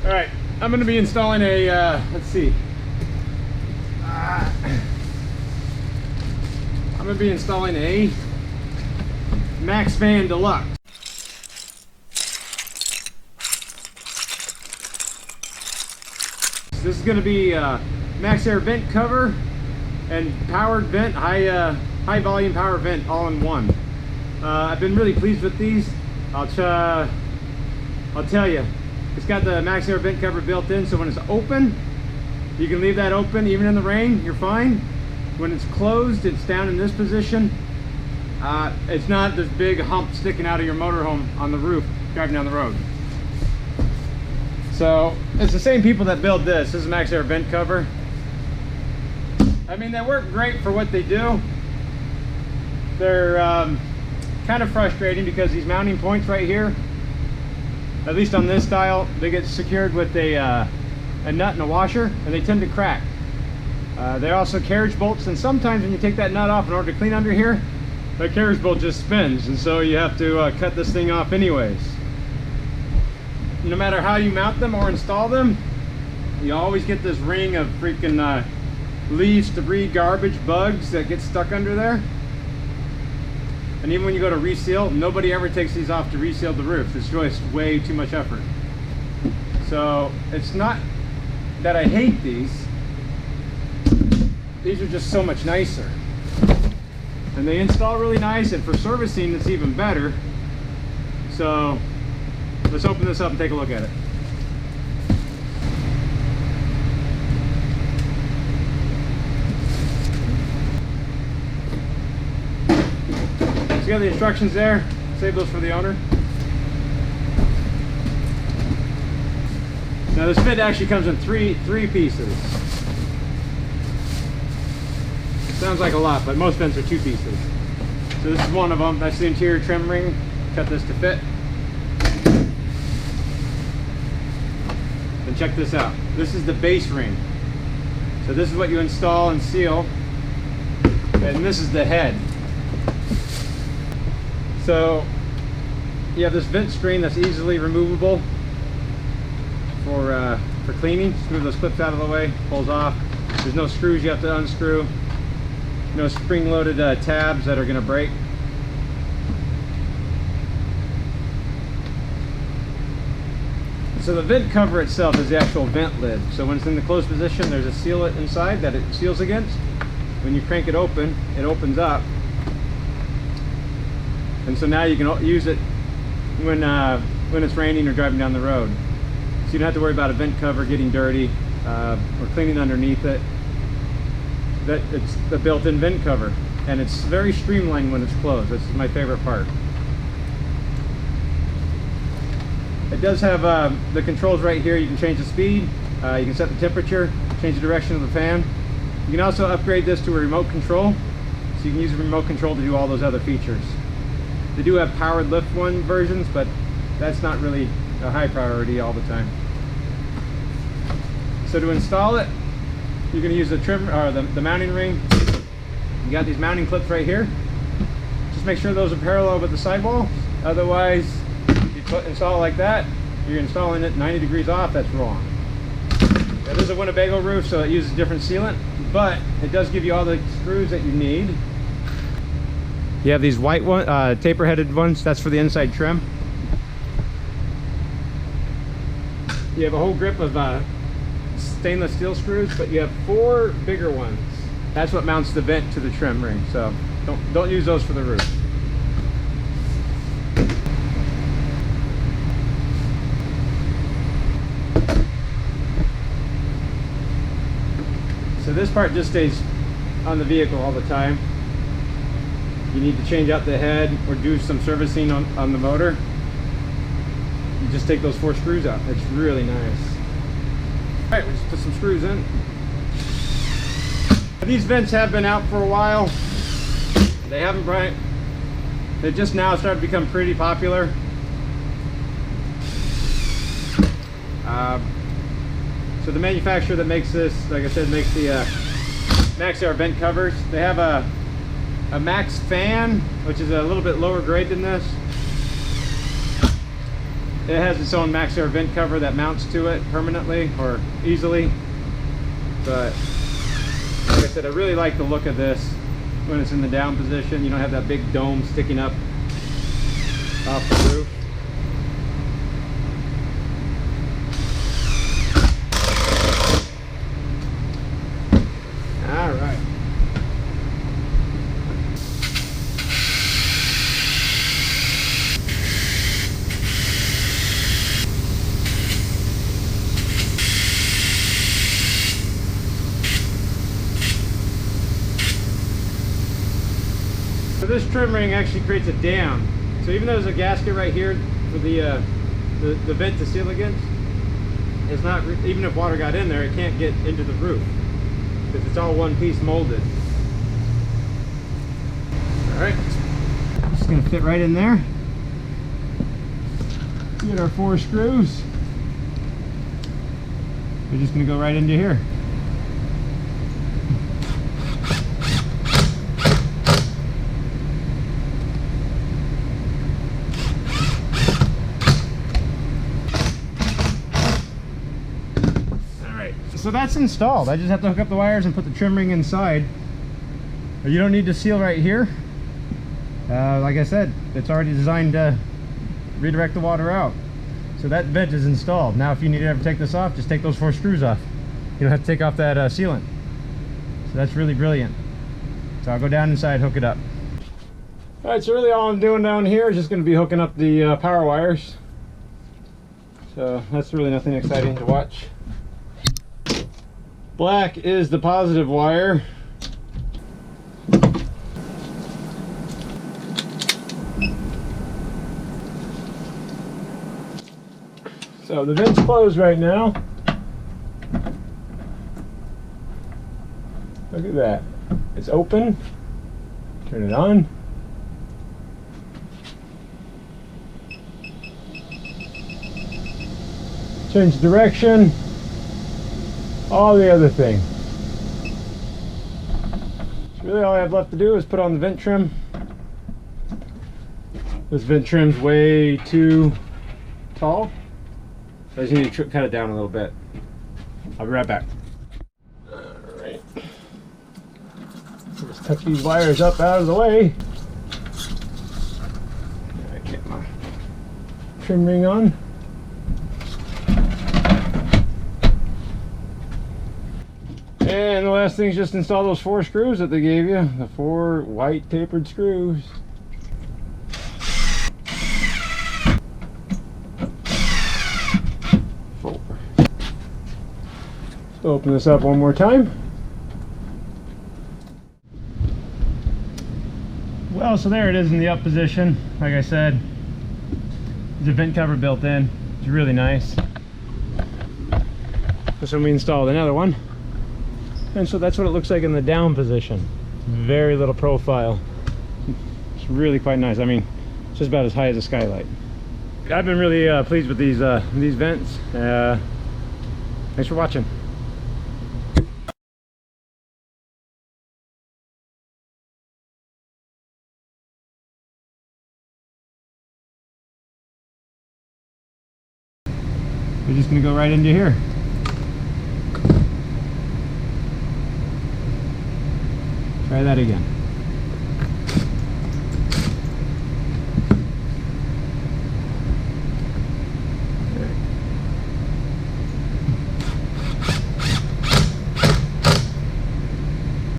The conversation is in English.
All right, I'm going to be installing a, let's see. I'm going to be installing a MaxxFan Deluxe. This is going to be MaxxAir vent cover and powered vent, high volume power vent all in one. I've been really pleased with these. I'll tell you, it's got the MaxxAir vent cover built in, so when it's open, you can leave that open even in the rain, you're fine. When it's closed, it's down in this position. It's not this big hump sticking out of your motorhome on the roof driving down the road. So it's the same people that build this. This is MaxxAir vent cover. I mean, they work great for what they do. They're kind of frustrating because these mounting points right here, at least on this style, they get secured with a nut and a washer, and they tend to crack. They're also carriage bolts, and sometimes when you take that nut off in order to clean under here, the carriage bolt just spins, and so you have to cut this thing off anyways. No matter how you mount them or install them, you always get this ring of freaking leaves, debris, garbage, bugs that get stuck under there. And even when you go to reseal, nobody ever takes these off to reseal the roof. It's just way too much effort. So it's not that I hate these. These are just so much nicer. And they install really nice, and for servicing it's even better. So let's open this up and take a look at it. So you got the instructions there. Save those for the owner. Now this vent actually comes in three pieces. Sounds like a lot, but most vents are 2 pieces. So this is one of them. That's the interior trim ring. Cut this to fit. And check this out. This is the base ring. So this is what you install and seal. And this is the head. So you have this vent screen that's easily removable for cleaning. Just move those clips out of the way, pulls off. There's no screws you have to unscrew. No spring-loaded tabs that are going to break. So the vent cover itself is the actual vent lid. So when it's in the closed position, there's a sealant inside that it seals against. When you crank it open, it opens up. And so now you can use it when it's raining or driving down the road. So you don't have to worry about a vent cover getting dirty or cleaning underneath it. It's the built-in vent cover, and it's very streamlined when it's closed. This is my favorite part. It does have the controls right here. You can change the speed, you can set the temperature, change the direction of the fan. You can also upgrade this to a remote control, so you can use a remote control to do all those other features. They do have powered lift versions, but that's not really a high priority all the time. So to install it, you're going to use the trim or the mounting ring. You got these mounting clips right here. Just make sure those are parallel with the sidewall. Otherwise, you install it like that, you're installing it 90 degrees off. That's wrong. That is a Winnebago roof, so it uses different sealant, but it does give you all the screws that you need. You have these white taper-headed ones. That's for the inside trim. You have a whole grip of stainless steel screws, but you have 4 bigger ones. That's what mounts the vent to the trim ring, so don't use those for the roof. So this part just stays on the vehicle all the time. You need to change out the head or do some servicing on the motor, you just take those 4 screws out. It's really nice. Alright, we'll just put some screws in. These vents have been out for a while. They just now started to become pretty popular. So the manufacturer that makes this, like I said, makes the MaxxAir vent covers. They have a MaxxFan, which is a little bit lower grade than this. it has its own MaxxAir vent cover that mounts to it permanently or easily. But like I said, I really like the look of this when it's in the down position. You don't have that big dome sticking up off the roof. All right. So this trim ring actually creates a dam. So even though there's a gasket right here for the vent to seal against, it's not, even if water got in there, it can't get into the roof because it's all one piece molded. All right, just gonna fit right in there. Get our 4 screws. We're just gonna go right into here. So that's installed. I just have to hook up the wires and put the trim ring inside. You don't need to seal right here. Like I said, it's already designed to redirect the water out. So that vent is installed. Now if you need to ever take this off, just take those 4 screws off. You don't have to take off that sealant. So that's really brilliant. So I'll go down inside, hook it up. All right, so really all I'm doing down here is just going to be hooking up the power wires. So that's really nothing exciting to watch. Black is the positive wire. So the vent's closed right now. Look at that. It's open. Turn it on. Change direction. All the other thing. So really all I have left to do is put on the vent trim. This vent trim's way too tall. So I just need to cut it down a little bit. I'll be right back. Alright. Just tuck these wires up out of the way. Get my trim ring on. And the last thing is just install those 4 screws that they gave you. The 4 white tapered screws. So open this up one more time. Well, so there it is in the up position. Like I said, there's a vent cover built in. It's really nice. So we installed another one. And so that's what it looks like in the down position. Very little profile. It's really quite nice. I mean, it's just about as high as a skylight. I've been really pleased with these vents. Thanks for watching. We're just going to go right into here. Try that again.